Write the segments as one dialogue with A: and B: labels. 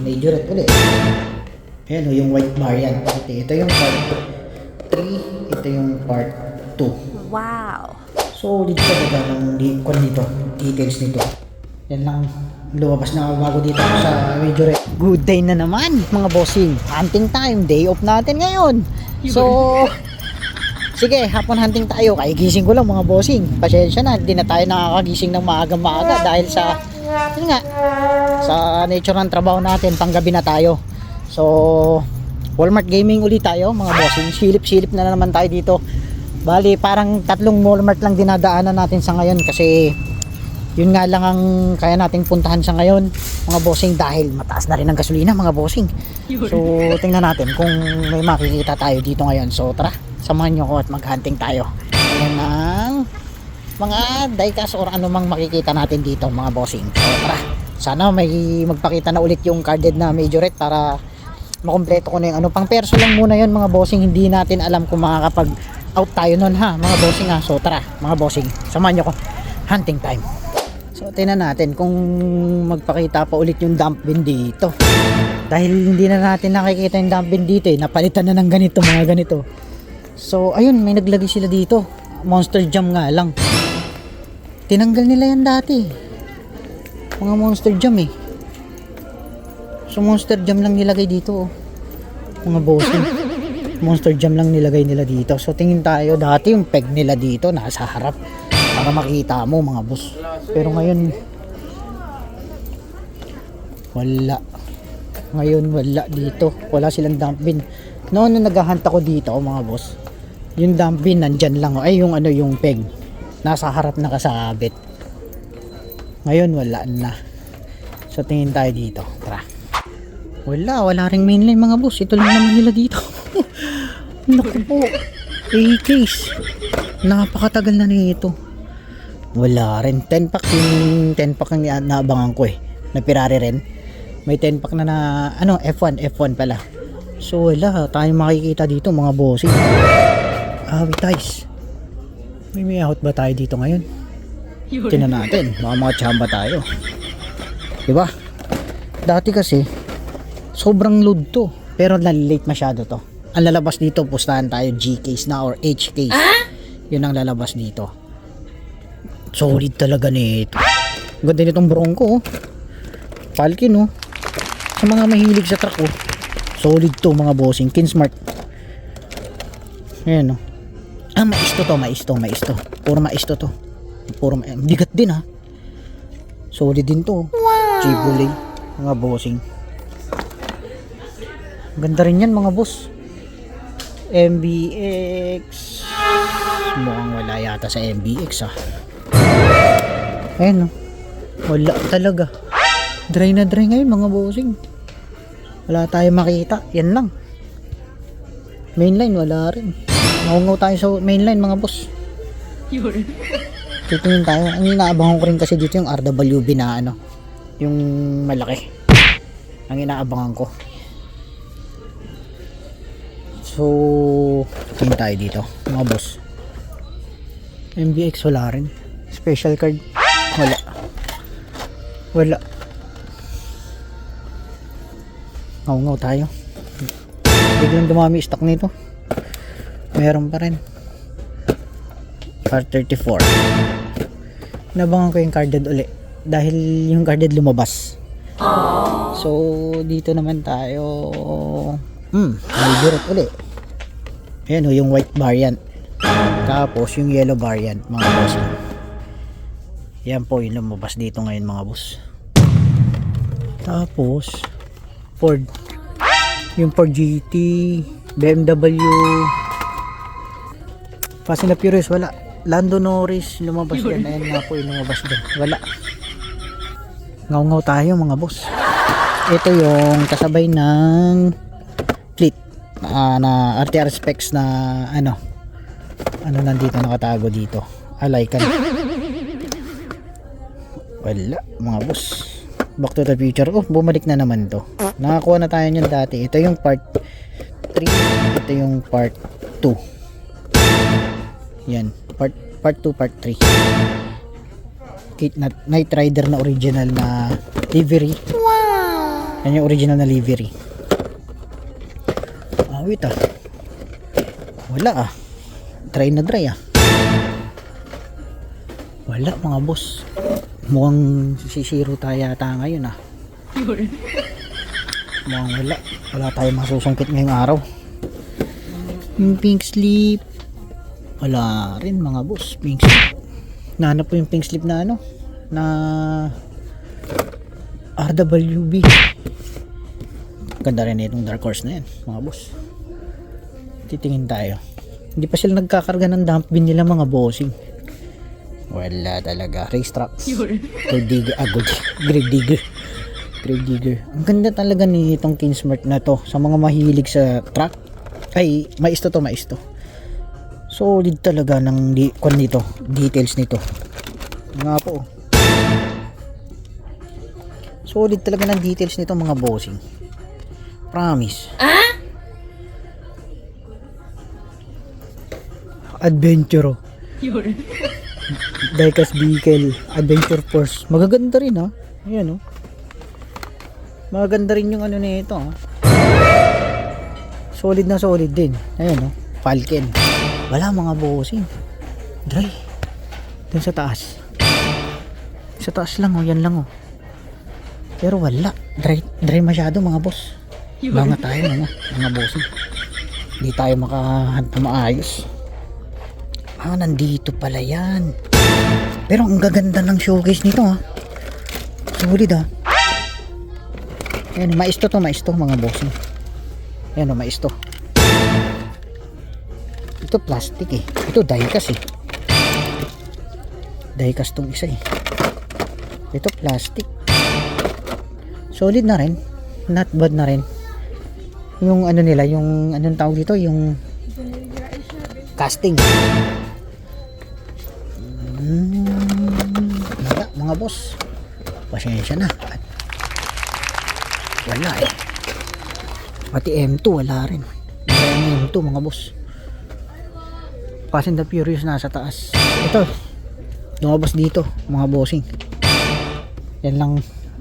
A: Major red ulit. Ayan o, yung white variant. Ito yung part 3, ito yung part 2.
B: Wow!
A: So, dito talaga ng dito, details nito. Yan lang lumabas na bago dito sa Major red. Good day na naman mga bossing. Hunting time, day off natin ngayon. So, sige, hapon hunting tayo. Kagigising ko lang mga bossing. Pasensya na, hindi na tayo nakakagising ng maaga-maaga dahil sa, yun nga, sa nature ng trabaho natin, panggabi na tayo. So, Walmart gaming ulit tayo mga bossing. Silip-silip na naman tayo dito. Bali, parang 3 Walmart lang dinadaanan natin sa ngayon kasi yun nga lang ang kaya nating puntahan sa ngayon mga bossing dahil mataas na rin ang gasolina mga bossing. So, tingnan natin kung may makikita tayo dito ngayon. So, tara, samahan nyo ko at mag-hunting tayo. Ayan ang mga diecast or anumang makikita natin dito mga bossing. So, tara, sana may magpakita na ulit yung carded na majorette para makompleto ko na yung ano. Pang perso lang muna yun mga bossing. Hindi natin alam kung makakapag out tayo nun ha mga bossing ha. So, tara mga bossing, samahan nyo ko. Hunting time. So, tingnan natin kung magpakita pa ulit yung dump bin dito. Dahil hindi na natin nakikita yung dump bin dito eh. Napalitan na ng ganito, mga ganito. So, ayun, may naglagay sila dito. Monster Jam nga lang. Tinanggal nila yan dati. Mga Monster Jam eh. So, Monster Jam lang nilagay dito oh. Mga bossing. Monster Jam lang nilagay nila dito. So, tingin tayo, dati yung peg nila dito nasa harap. Para makita mo mga boss. Pero ngayon wala. Ngayon wala dito. Wala silang dump bin. Noon nung naghahunt ako dito mga boss, yung dump bin nandyan lang. Ay yung ano yung peg nasa harap na kasabit. Ngayon wala na. So tingin tayo dito. Tara. Wala ring mainline mga boss. Ito lang naman nila dito. Naku po. A-case. Napakatagal na nito. Wala rin. 10 pack yung 10 pack ang naabangan ko eh. Na Ferrari rin. May 10 pack na ano F1 pala. So wala tayong makikita dito mga bossing. Guys. May out ba tayo dito ngayon? Tingnan natin. Mga tsamba tayo. Diba? Dati kasi sobrang load to. Pero late masyado to. Ang lalabas dito pustahan tayo G case na or H case. Yun ang lalabas dito. Solid talaga nito. Ganda nitong Bronco oh. Falcon oh. Sa mga mahilig sa truck oh. Solid to mga bossing. Kinsmart. Ayan oh. Mais to. Puro mais to. Puro bigat din ha. Solid din to. Wow. Chevrolet mga bossing. Ganda rin yan mga boss. MBX. Mukhang wala yata sa MBX ah. Ayan o. Wala talaga. Dry na dry ngayon mga bossing. Wala tayo makita. Yan lang. Mainline wala rin. Maungaw tayo sa mainline mga boss. Titingin tayo. Ang inaabangan ko rin kasi dito yung RWB na ano. Yung malaki. Ang inaabangan ko. So tingin tayo dito mga boss. MBX wala rin. Special card wala. Ngaw tayo. Biglang dumami stock nito. Meron pa rin. Part 34. Nabangan ko yung carded uli dahil yung carded lumabas. So dito naman tayo major uli. Ayan o yung white variant. Tapos yung yellow variant mga boss. Yan po yung lumabas dito ngayon mga boss. Tapos Ford. Yung Ford GT, BMW, Fast and Furious wala. Lando Norris lumabas yan. Ayan nga po yung lumabas din. Wala. Ngaw tayo mga boss. Ito yung kasabay ng fleet na RTR specs na ano nandito nakatago dito. Alaykan. Wala mga boss. Back to the future. Oh, bumalik na naman to. Nakakuha na tayo niyan dati. Ito yung part 3. Ito yung part 2. Yan. Part 2, part 3. Night Rider na original na livery. Wow! Yan yung original na livery. Wait wala dry na dry wala mga boss, mukhang sisiro tayo yata ngayon mukhang wala tayong masusungkit ngayong araw. Yung pink slip wala rin mga boss. Pink slip, nahanap po yung pink slip na na RWB. Ganda rin itong dark horse na yan mga boss. Titingin tayo, hindi pa sila nagkakarga ng dump bin nila mga bossing. Wala talaga. Racetracks, grave digger. Ang ganda talaga ni itong Kingsmart na to sa mga mahilig sa truck. Ay, mais to. Solid talaga ng details nito nga po. Solid talaga ng details nito mga bossing, promise. Adventure Diecast Vehicle Adventure Force, magaganda rin ayan magaganda rin yung nito solid na solid din. Ayan Falcon, wala mga bossing, dry dun sa taas lang yan lang pero wala, dry masyado mga boss. Mga tayo mga bossing, hindi tayo makahanap maayos. Nandito pala yan. Pero ang gaganda ng showcase nito solid ayan, mais to mga bossing. Ayan mais to. Ito plastic ito diecast diecast tong isa ito plastic. Solid na rin, not bad na rin yung nila, yung anong tawag dito, yung casting. Wala mga boss, pasensya na, wala pati M2 wala rin. M2 mga boss, Fast and the Furious nasa taas. Ito lumabas dito mga bossing, yan lang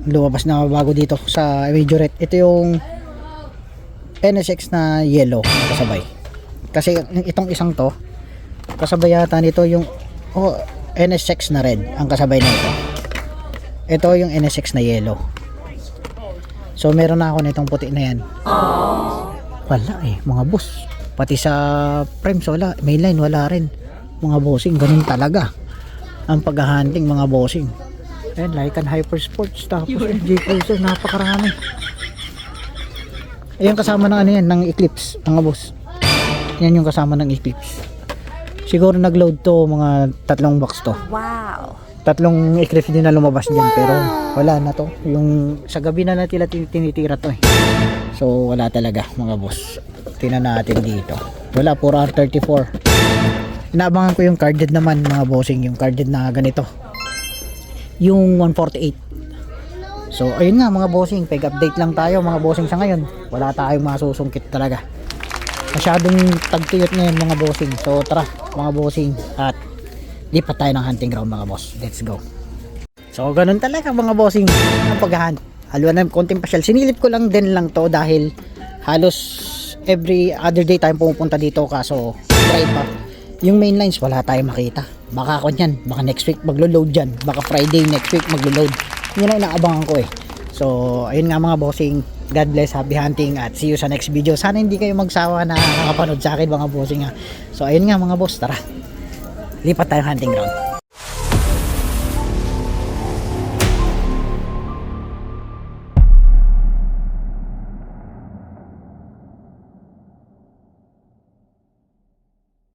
A: lumabas na bago dito sa Majorette. Ito yung NSX na yellow kasabay, kasi itong isang to kasabay yata nito yung NSX na red ang kasabay nito. Ito yung NSX na yellow. So meron na ako nitong puti na yan. Wala mga boss, pati sa frames wala, mainline wala rin mga bossing. Ganun talaga ang paghahunting mga bossing. Ayan, Lycan Hypersports, tapos J-Cruiser, napakarami. Ayan kasama ng yan, ng Eclipse mga boss. Yan yung kasama ng Eclipse. Siguro nag-load to mga 3 box to.
B: Wow.
A: 3 Eclipse din na lumabas dyan, pero wala na to. Yung sa gabi na natila tinitira to So wala talaga mga boss. Tingnan natin dito. Wala, 4R34. Inaabangan ko yung carded naman mga bossing, yung carded na ganito. Yung 148. So ayun nga mga bossing, peg-update lang tayo mga bossing sa ngayon. Wala tayong masusungkit talaga. Masyadong tagtuyot ngayon mga bossing. So tara mga bossing, at lipat tayo ng hunting ground mga boss. Let's go. So ganun talaga mga bossing ang paghahunt. Haluan na konting pasyal. Sinilip ko lang din lang to dahil halos every other day tayong pumupunta dito, kaso try pa. Yung main lines wala tayong makita. Baka ako yan, baka next week maglo-load dyan. Baka Friday next week maglo-load. Yun ang inaabangan ko So ayun nga mga bossing, God bless, happy hunting, at see you sa next video. Sana hindi kayo magsawa na nakapanood sa akin mga bossing So ayun nga mga boss, tara lipat tayo hunting ground.